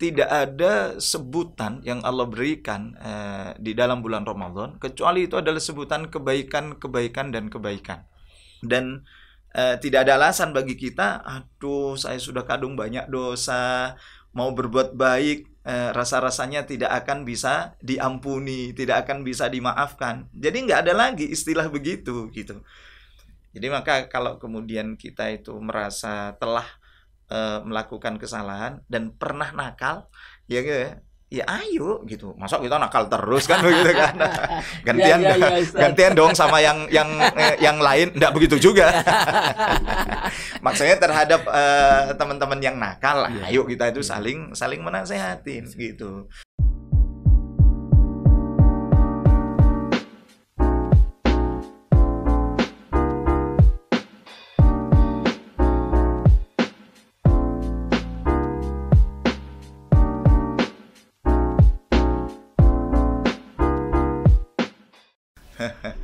tidak ada sebutan yang Allah berikan di dalam bulan Ramadan kecuali itu adalah sebutan kebaikan dan kebaikan. Dan tidak ada alasan bagi kita, aduh saya sudah kadung banyak dosa, mau berbuat baik rasa-rasanya tidak akan bisa diampuni, tidak akan bisa dimaafkan. Jadi nggak ada lagi istilah begitu gitu. Jadi maka kalau kemudian kita itu merasa telah melakukan kesalahan dan pernah nakal, ya ayo gitu. Masa kita nakal terus kan begitu kan? Gantian dong sama yang lain. Enggak begitu juga. Maksudnya terhadap teman-teman yang nakal, ayo kita itu saling menasehatin gitu.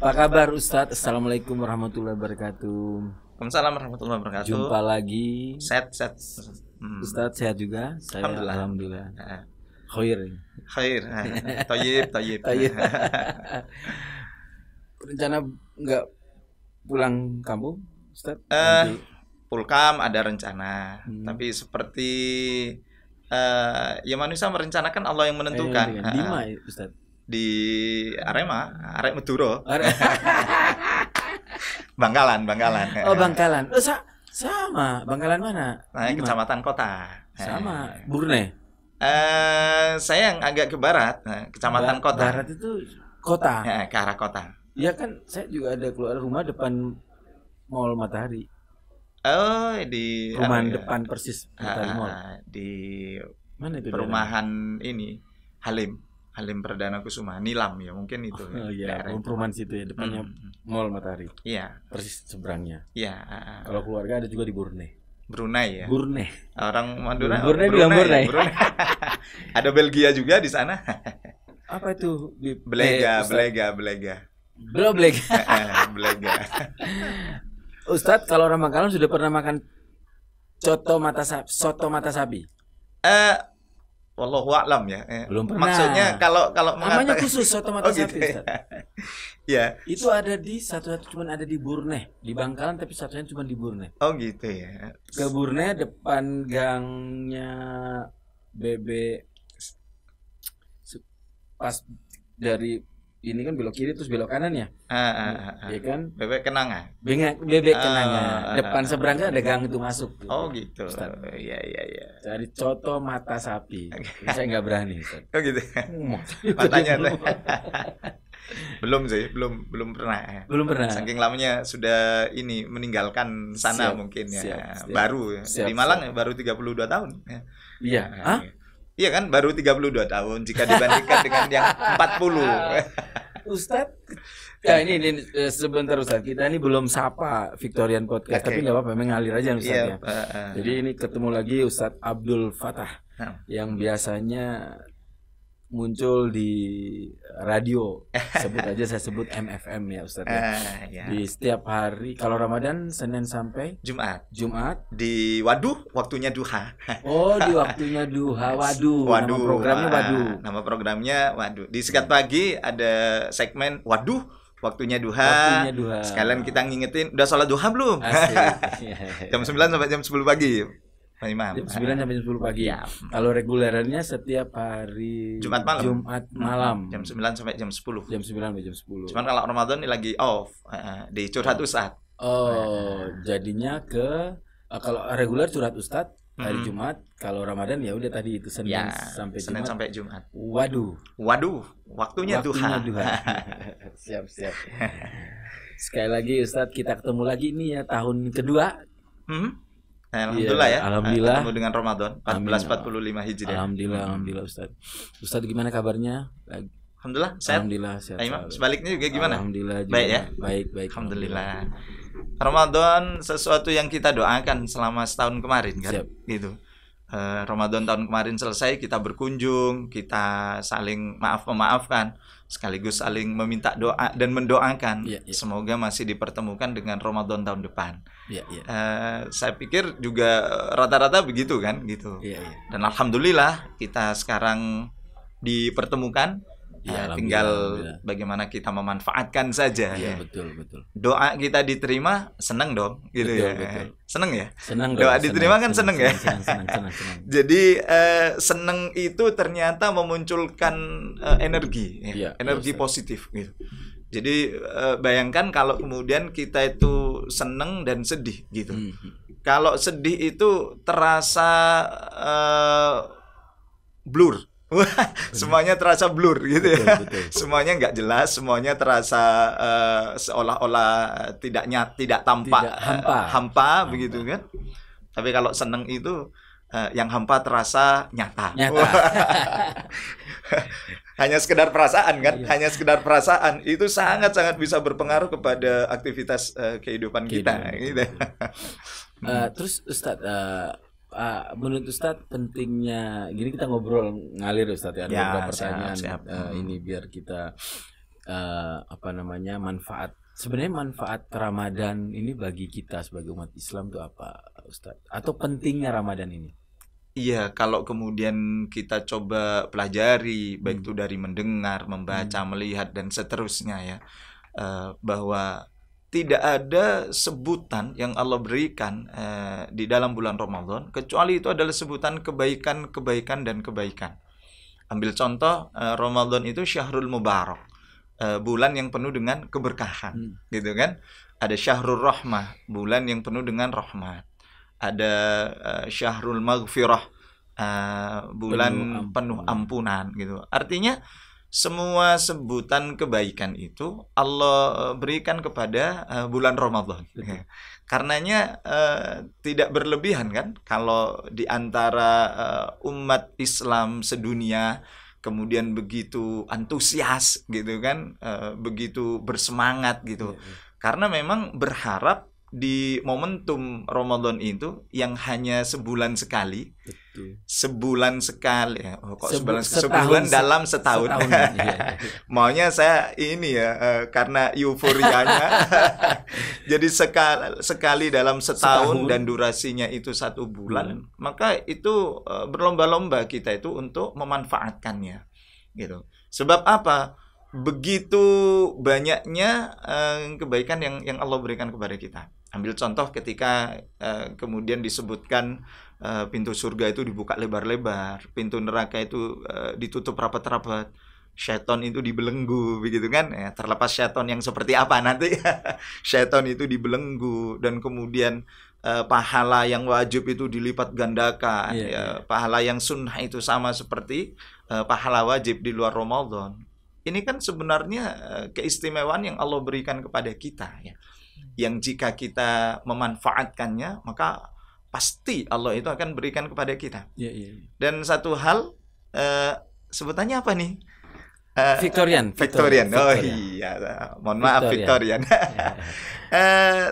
Apa kabar Ustadz? Assalamualaikum warahmatullahi wabarakatuh. Waalaikumsalam warahmatullahi wabarakatuh. Jumpa lagi. Set. Ustadz sehat juga? Saya alhamdulillah. Khair. Tayyib. Rencana nggak pulang kampung, Ustadz? Pulkam ada rencana, tapi seperti ya manusia merencanakan, Allah yang menentukan. Di mana, Ustadz? Di Arek Madura. Bangkalan. Oh, Bangkalan. Sama. Bangkalan mana? Nah, kecamatan kota. Sama. Burne. Saya yang agak ke barat, kecamatan kota. Barat itu kota. Ya, ke arah kota. Ya kan, saya juga ada keluar rumah depan Mall Matahari. Oh, di rumah depan persis Matahari Mall. Di mana itu? Perumahan ini Halim Perdana Kusuma, Nilam ya mungkin itu. Oh iya, perumahan situ ya, depannya Mall Matahari. Iya. Persis seberangnya. Iya. Kalau keluarga ada juga di Brunei ya. Brunei. Orang Madura. Brunei. Ada Belgia juga di sana. Apa itu? Belega. Belega. Ustadz, kalau orang Bangkalan sudah pernah makan soto mata sapi? Wallahu a'lam ya. Belum pernah. Maksudnya kalau namanya khusus soto mata sapi. Gitu, ya. Itu ada di satu cuman ada di Brunei, di Bangkalan, tapi satunya cuma di Brunei. Oh gitu ya. Ke Brunei depan gangnya BB, pas dari ini kan belok kiri terus belok kanan ya. Iya kan? Bebek Kenanga. Bebek Kenanga. Depan seberangnya ada gang itu masuk. Oh gitu. Iya. Cari coto mata sapi. Saya nggak berani. Ustaz. Oh gitu. Matanya belum pernah. Belum pernah. Saking lamanya sudah ini meninggalkan sana mungkin ya. Baru ya. Di Malang ya baru 32 tahun. Iya. Iya kan, baru 32 tahun jika dibandingkan dengan yang 40. Ustadz, ya ini sebentar Ustadz, kita ini belum sapa Victorian Podcast, tapi nggak apa-apa, mengalir aja Ustadz ya. Jadi ini ketemu lagi Ustadz Abdul Fattah yang biasanya muncul di radio, saya sebut MFM ya Ustadz ya. Di setiap hari, kalau Ramadan Senin sampai Jumat di Waduh, waktunya duha. Oh, di waktunya duha. Waduh. Nama programnya Waduh. Di Sekat Pagi ada segmen Waduh, waktunya duha. Sekalian kita ngingetin, udah sholat duha belum? Jam 9 sampai jam 10 pagi. Jam 9 sampai jam 10 pagi. Ya. Kalau regulerannya setiap hari Jumat malam. Jam 9 sampai jam 10. Jam 9 sampai jam 10. Cuman kalau Ramadan ini lagi off di Curhat Ustadz. Oh, jadinya kalau reguler Curhat Ustadz hari Jumat, kalau Ramadan ya udah tadi itu Senin sampai Jumat. Waduh, waktunya duha. Siap. Sekali lagi Ustadz, kita ketemu lagi nih ya tahun kedua. Alhamdulillah ya. Alhamdulillah. Ketemu dengan Ramadan 1445 Hijriah. Alhamdulillah Ustadz gimana kabarnya? Alhamdulillah sehat. Sebaliknya juga gimana? Alhamdulillah juga. Baik ya? Baik. Alhamdulillah. Ramadan sesuatu yang kita doakan selama setahun kemarin kan. Siap. Gitu. Ramadan tahun kemarin selesai, kita berkunjung, kita saling memaafkan, sekaligus saling meminta doa dan mendoakan. Semoga masih dipertemukan dengan Ramadan tahun depan. Saya pikir juga rata-rata begitu kan, gitu. Dan alhamdulillah kita sekarang dipertemukan. Tinggal bagaimana kita memanfaatkan saja. Betul. Doa kita diterima, senang dong, gitu. Betul. Senang ya. Doa diterima kan senang ya. Senang. Jadi senang itu ternyata memunculkan energi, energi positif, gitu. Jadi bayangkan kalau kemudian kita itu senang dan sedih, gitu. Kalau sedih itu terasa blur. Semuanya terasa blur gitu ya. Betul. Semuanya nggak jelas, semuanya terasa seolah-olah tidak tampak, hampa begitu kan. Tapi kalau seneng itu yang hampa terasa nyata. Hanya sekedar perasaan kan, hanya sekedar perasaan itu sangat-sangat bisa berpengaruh kepada aktivitas kehidupan kita. Gitu. Terus Ustadz, menurut Ustadz pentingnya gini, kita ngobrol ngalir Ustadz ya, ada beberapa pertanyaan ini biar kita manfaat. Sebenarnya manfaat Ramadan ini bagi kita sebagai umat Islam itu apa Ustadz? Atau pentingnya Ramadan ini? Iya, kalau kemudian kita coba pelajari, baik itu dari mendengar, membaca, melihat dan seterusnya ya, bahwa tidak ada sebutan yang Allah berikan di dalam bulan Ramadan kecuali itu adalah sebutan kebaikan dan kebaikan. Ambil contoh, Ramadan itu Syahrul Mubarak, bulan yang penuh dengan keberkahan, gitu kan? Ada Syahrul Rahmah, bulan yang penuh dengan rahmat. Ada Syahrul Maghfirah, bulan penuh ampunan, gitu. Artinya semua sebutan kebaikan itu Allah berikan kepada bulan Ramadan. Karenanya tidak berlebihan kan kalau di antara umat Islam sedunia kemudian begitu antusias gitu kan, begitu bersemangat gitu. Karena memang berharap di momentum Ramadan itu yang hanya sebulan sekali. Sebulan sekali ya. Sebulan dalam setahun. Maunya saya ini ya, karena euforianya. Jadi sekali dalam setahun dan durasinya itu 1 bulan, maka itu berlomba-lomba kita itu untuk memanfaatkannya gitu. Sebab apa? Begitu banyaknya kebaikan yang Allah berikan kepada kita. Ambil contoh ketika kemudian disebutkan pintu surga itu dibuka lebar-lebar, pintu neraka itu ditutup rapat-rapat, syaitan itu dibelenggu, begitu kan? Ya, terlepas syaitan yang seperti apa nanti, syaitan itu dibelenggu, dan kemudian pahala yang wajib itu dilipat gandakan, pahala yang sunnah itu sama seperti pahala wajib di luar Ramadan. Ini kan sebenarnya keistimewaan yang Allah berikan kepada kita ya. Yang jika kita memanfaatkannya, maka pasti Allah itu akan berikan kepada kita. Dan satu hal, sebutannya apa nih? Victorian. Oh iya, mohon maaf Victorian.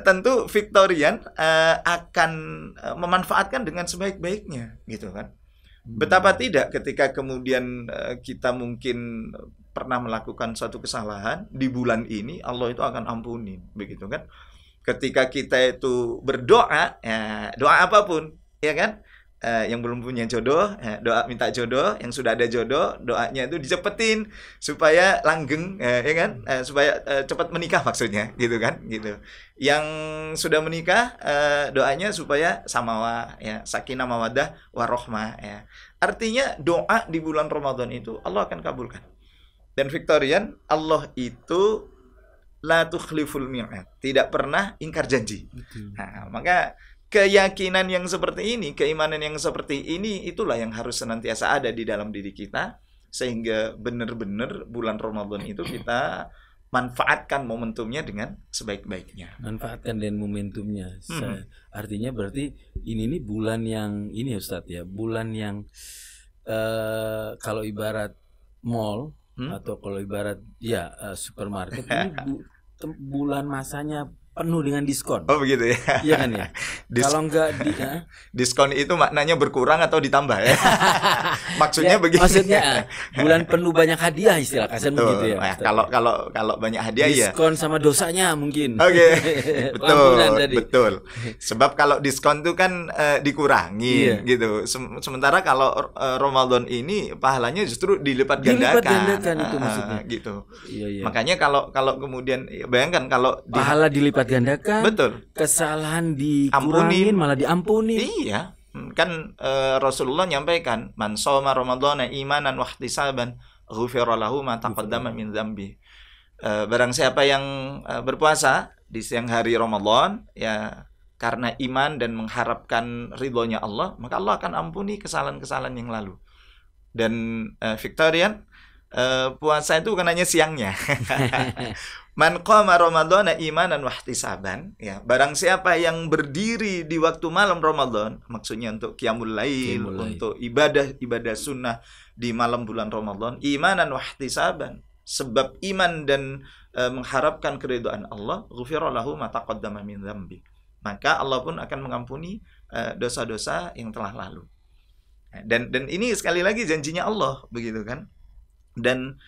Tentu Victorian akan memanfaatkan dengan sebaik-baiknya, gitu kan? Betapa tidak ketika kemudian kita mungkin pernah melakukan suatu kesalahan di bulan ini, Allah itu akan ampuni, begitu kan? Ketika kita itu berdoa, ya, doa apapun, ya kan? Yang belum punya jodoh, doa minta jodoh. Yang sudah ada jodoh, doanya itu dicepetin supaya langgeng, ya kan? Supaya cepat menikah maksudnya, gitu kan? Gitu. Yang sudah menikah, doanya supaya samawa, ya, sakinah mawaddah warohmah, ya. Artinya doa di bulan Ramadan itu Allah akan kabulkan. Dan Victorian, Allah itu la tukhliful mi'ad, tidak pernah ingkar janji. Nah, maka keyakinan yang seperti ini, keimanan yang seperti ini, itulah yang harus senantiasa ada di dalam diri kita, sehingga benar-benar bulan Ramadan itu kita manfaatkan momentumnya dengan sebaik-baiknya. Manfaatkan dengan momentumnya. Artinya berarti ini nih bulan yang ini ya Ustadz ya, bulan yang kalau ibarat mall atau kalau ibarat supermarket ini bulan masanya penuh dengan diskon. Oh begitu ya. Iya kan ya. Kalau enggak diskon itu maknanya berkurang atau ditambah ya. Maksudnya ya, begitu. Maksudnya bulan penuh banyak hadiah istilah kasar begitu ya. Nah, kalau banyak hadiah diskon sama dosanya mungkin. Oke. Betul. Sebab kalau diskon itu kan dikurangi gitu. Sementara kalau Ramadan ini pahalanya justru dilipat gandakan itu maksudnya. Gitu. Iya. Makanya kalau kemudian bayangkan kalau pahala dilipat gandakan, betul. Kesalahan dikurangin malah diampuni. Iya. Kan Rasulullah nyampaikan, man shoma ramadhana imanan wa ihtisaban ghufira lahu ma taqaddama min dzambi. Barang siapa yang berpuasa di siang hari Ramadan ya karena iman dan mengharapkan ridhonya Allah, maka Allah akan ampuni kesalahan-kesalahan yang lalu. Dan Victorian, puasa itu bukan hanya siangnya. Man qama ramadhana imanan wa ihtisaban, ya, barang siapa yang berdiri di waktu malam Ramadan, maksudnya untuk qiyamul lail, untuk ibadah sunnah di malam bulan Ramadan, imanan wa ihtisaban, sebab iman dan mengharapkan keridhaan Allah, ghufira lahu ma taqaddama min dzambi. Maka Allah pun akan mengampuni dosa-dosa yang telah lalu. Dan ini sekali lagi janjinya Allah, begitu kan? Dan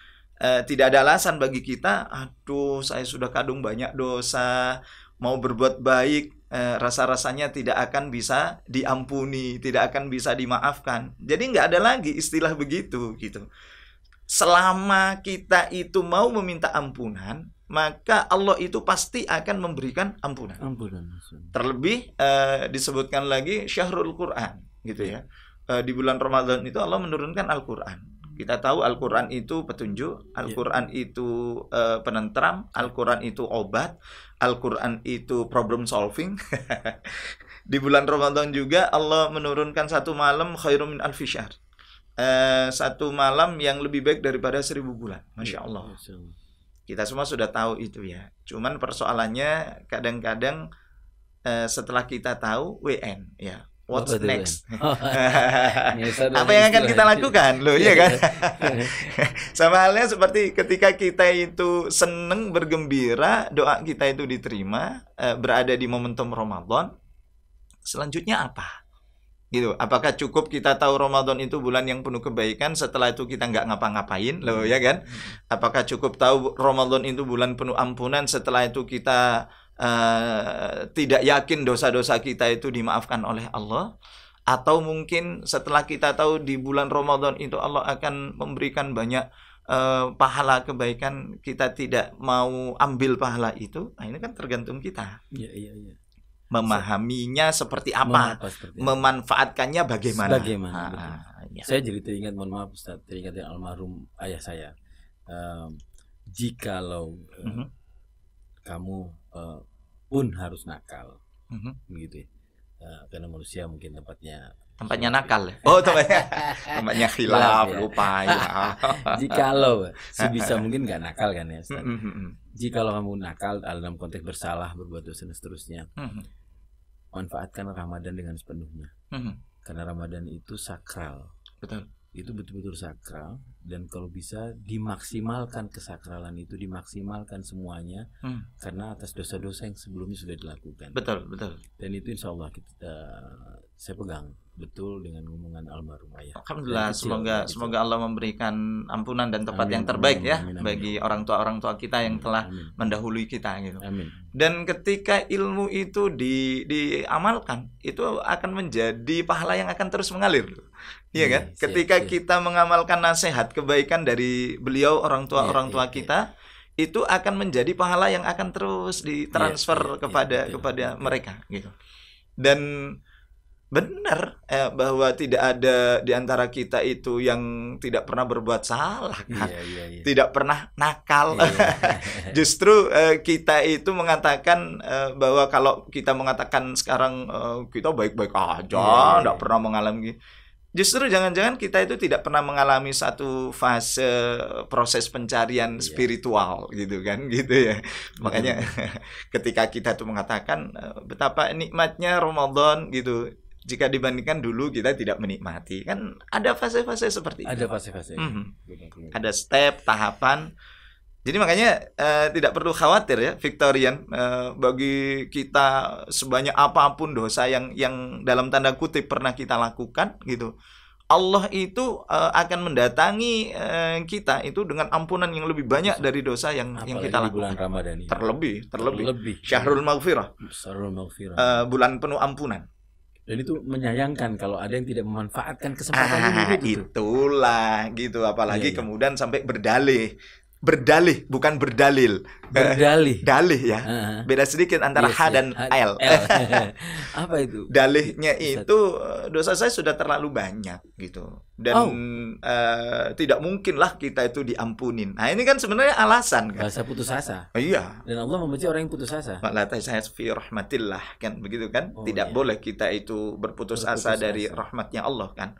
tidak ada alasan bagi kita, aduh saya sudah kadung banyak dosa, mau berbuat baik, rasa-rasanya tidak akan bisa diampuni, tidak akan bisa dimaafkan. Jadi nggak ada lagi istilah begitu gitu. Selama kita itu mau meminta ampunan, maka Allah itu pasti akan memberikan ampunan. Terlebih disebutkan lagi syahrul Quran gitu ya. Di bulan Ramadan itu Allah menurunkan Al-Quran. Kita tahu Al-Quran itu petunjuk, Al-Quran itu penentram, Al-Quran itu obat, Al-Quran itu problem solving. Di bulan Ramadan juga Allah menurunkan satu malam khairum min alfi syahr. Satu malam yang lebih baik daripada 1000 bulan. Masya Allah. Kita semua sudah tahu itu ya. Cuman persoalannya kadang-kadang setelah kita tahu WN ya. What's next? Apa yang akan kita lakukan loh, iya kan? Sama halnya seperti ketika kita itu seneng, bergembira, doa kita itu diterima, berada di momentum Ramadan, selanjutnya apa? Gitu. Apakah cukup kita tahu Ramadan itu bulan yang penuh kebaikan, setelah itu kita nggak ngapa-ngapain loh, ya kan? Apakah cukup tahu Ramadan itu bulan penuh ampunan, setelah itu kita tidak yakin dosa-dosa kita itu dimaafkan oleh Allah? Atau mungkin setelah kita tahu di bulan Ramadan itu Allah akan memberikan banyak pahala kebaikan, kita tidak mau ambil pahala itu? Nah, ini kan tergantung kita. Iya. Memahaminya seperti apa, memanfaatkannya bagaimana. Ya. Saya jadi teringat, mohon maaf Ustaz, teringat yang almarhum ayah saya. Jikalau kamu pun harus nakal, begitu ya. Karena manusia mungkin tempatnya nakal. Oh, tempatnya khilaf, lupa ya. Jikalau sebisa mungkin nggak nakal kan ya, Ustaz. Jikalau kamu nakal dalam konteks bersalah, berbuat dosa dan seterusnya, manfaatkan Ramadan dengan sepenuhnya. Karena Ramadan itu sakral. Betul. Itu betul-betul sakral, dan kalau bisa dimaksimalkan kesakralan itu, dimaksimalkan semuanya, karena atas dosa-dosa yang sebelumnya sudah dilakukan. Betul. Dan itu insya Allah saya pegang betul dengan ngomongan almarhum ayah. Alhamdulillah, semoga Allah memberikan ampunan dan tempat yang terbaik bagi orang tua kita yang telah mendahului kita gitu. Amin. Dan ketika ilmu itu diamalkan, itu akan menjadi pahala yang akan terus mengalir. Iya kan? Ketika kita mengamalkan nasihat kebaikan dari beliau, orang tua kita, itu akan menjadi pahala yang akan terus ditransfer kepada mereka gitu. Dan benar bahwa tidak ada di antara kita itu yang tidak pernah berbuat salah kan? Tidak pernah nakal. Justru kita itu mengatakan bahwa kalau kita mengatakan sekarang kita baik-baik aja, tidak pernah mengalami. Justru jangan-jangan kita itu tidak pernah mengalami satu fase proses pencarian spiritual gitu kan, gitu ya. Makanya ketika kita tuh mengatakan betapa nikmatnya Ramadan gitu, jika dibandingkan dulu kita tidak menikmati, kan ada fase-fase seperti itu. Ada fase-fase. Ada step, tahapan. Jadi makanya tidak perlu khawatir ya, Victorian, bagi kita sebanyak apapun dosa yang dalam tanda kutip pernah kita lakukan gitu, Allah itu akan mendatangi kita itu dengan ampunan yang lebih banyak dari dosa yang kita lakukan. Bulan Ramadan ini. Terlebih. Syahrul Maghfirah. Bulan penuh ampunan. Dan itu menyayangkan kalau ada yang tidak memanfaatkan kesempatan ini. Itulah gitu, apalagi kemudian sampai berdalih bukan berdalil. Dalih ya. Beda sedikit antara H dan L. Apa itu? Dalihnya itu dosa saya sudah terlalu banyak gitu. Dan tidak mungkinlah kita itu diampunin. Nah, ini kan sebenarnya alasan kan. Bahasa putus asa. Iya. Dan Allah membenci orang yang putus asa. La tasayas fi rahmatillah kan begitu kan? Tidak boleh kita itu berputus asa dari rahmatnya Allah kan.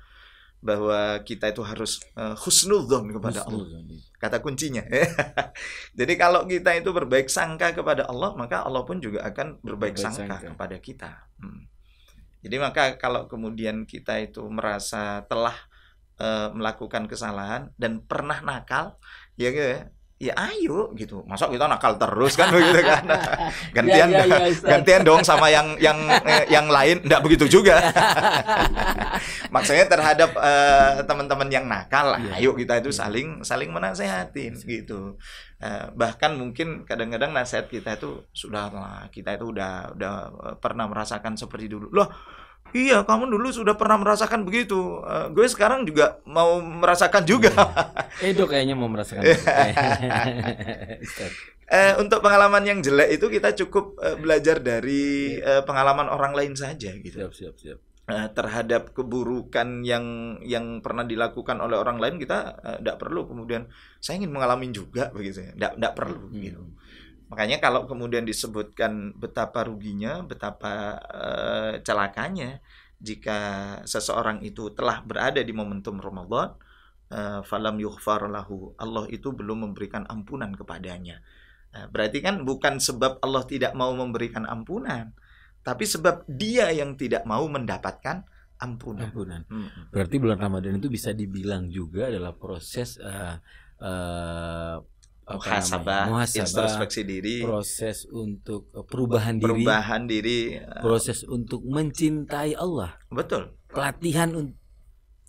Bahwa kita itu harus husnudzon kepada Allah. Kata kuncinya. Jadi kalau kita itu berbaik sangka kepada Allah, maka Allah pun juga akan berbaik sangka kepada kita. Jadi maka kalau kemudian kita itu merasa telah melakukan kesalahan dan pernah nakal, ya ayo gitu. Masa kita nakal terus kan begitu kan? Gantian dong sama yang lain. Enggak begitu juga. Maksudnya terhadap teman-teman yang nakal, ayo kita itu saling menasehatin gitu. Bahkan mungkin kadang-kadang nasihat kita itu kita itu udah pernah merasakan seperti dulu. Loh, iya, kamu dulu sudah pernah merasakan begitu. Gue sekarang juga mau merasakan juga. Edo kayaknya mau merasakan. Untuk pengalaman yang jelek itu kita cukup belajar dari pengalaman orang lain saja gitu. Siap. Terhadap keburukan yang pernah dilakukan oleh orang lain kita tidak perlu kemudian saya ingin mengalami juga begitu ya. Tidak perlu gitu. Makanya kalau kemudian disebutkan betapa ruginya, betapa celakanya jika seseorang itu telah berada di momentum Ramadan, falam yughfar lahu, Allah itu belum memberikan ampunan kepadanya. Berarti kan bukan sebab Allah tidak mau memberikan ampunan, tapi sebab dia yang tidak mau mendapatkan ampunan. Berarti bulan Ramadan itu bisa dibilang juga adalah proses muhasabah, introspeksi diri, proses untuk perubahan diri, proses untuk mencintai Allah. Betul. Pelatihan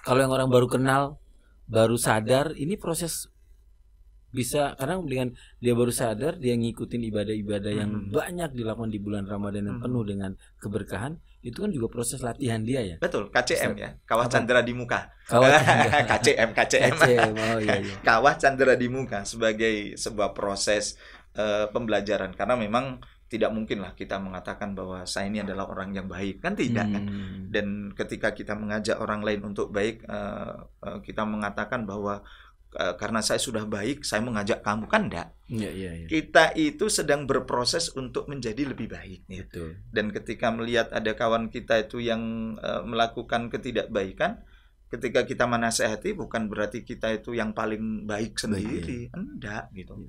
kalau yang orang baru kenal, baru sadar, ini proses bisa karena dengan dia baru sadar, dia ngikutin ibadah-ibadah yang banyak dilakukan di bulan Ramadan yang penuh dengan keberkahan, itu kan juga proses latihan dia ya. Betul, KCM ya, Kawah Candra di Muka. KCM. Oh, iya. Kawah Candra di Muka sebagai sebuah proses pembelajaran, karena memang tidak mungkinlah kita mengatakan bahwa saya ini adalah orang yang baik, kan tidak kan. Dan ketika kita mengajak orang lain untuk baik, kita mengatakan bahwa karena saya sudah baik, saya mengajak kamu, kan enggak. Iya. Kita itu sedang berproses untuk menjadi lebih baik. Ya. Betul. Dan ketika melihat ada kawan kita itu yang melakukan ketidakbaikan, ketika kita menasehati, bukan berarti kita itu yang paling baik sendiri. Enggak gitu.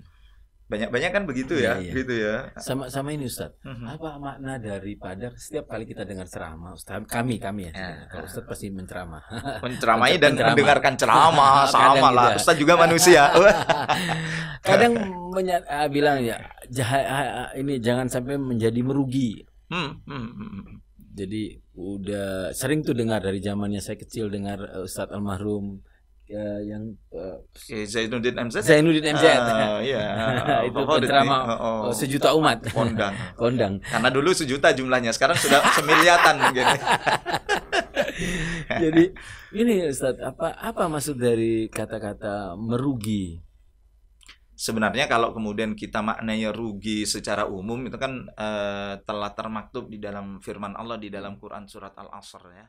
Banyak-banyak kan begitu ya, gitu ya. Sama ini Ustadz. Apa makna daripada setiap kali kita dengar ceramah, Ustadz, kami ya. Kalau Ustadz pasti menceramah. Menceramai dan mendengarkan ceramah sama lah. Ustadz juga manusia. Kadang bilang ya, ini jangan sampai menjadi merugi. Jadi udah sering tuh dengar dari zamannya saya kecil dengar Ustadz almarhum yang Zainuddin MZ. Iya. Itu penceramah sejuta umat. Kondang. Karena dulu sejuta jumlahnya, sekarang sudah semiliatan mungkin. Jadi ini Ustaz, apa maksud dari kata-kata merugi? Sebenarnya kalau kemudian kita maknanya rugi secara umum itu kan telah termaktub di dalam firman Allah di dalam Quran surat Al-Asr ya.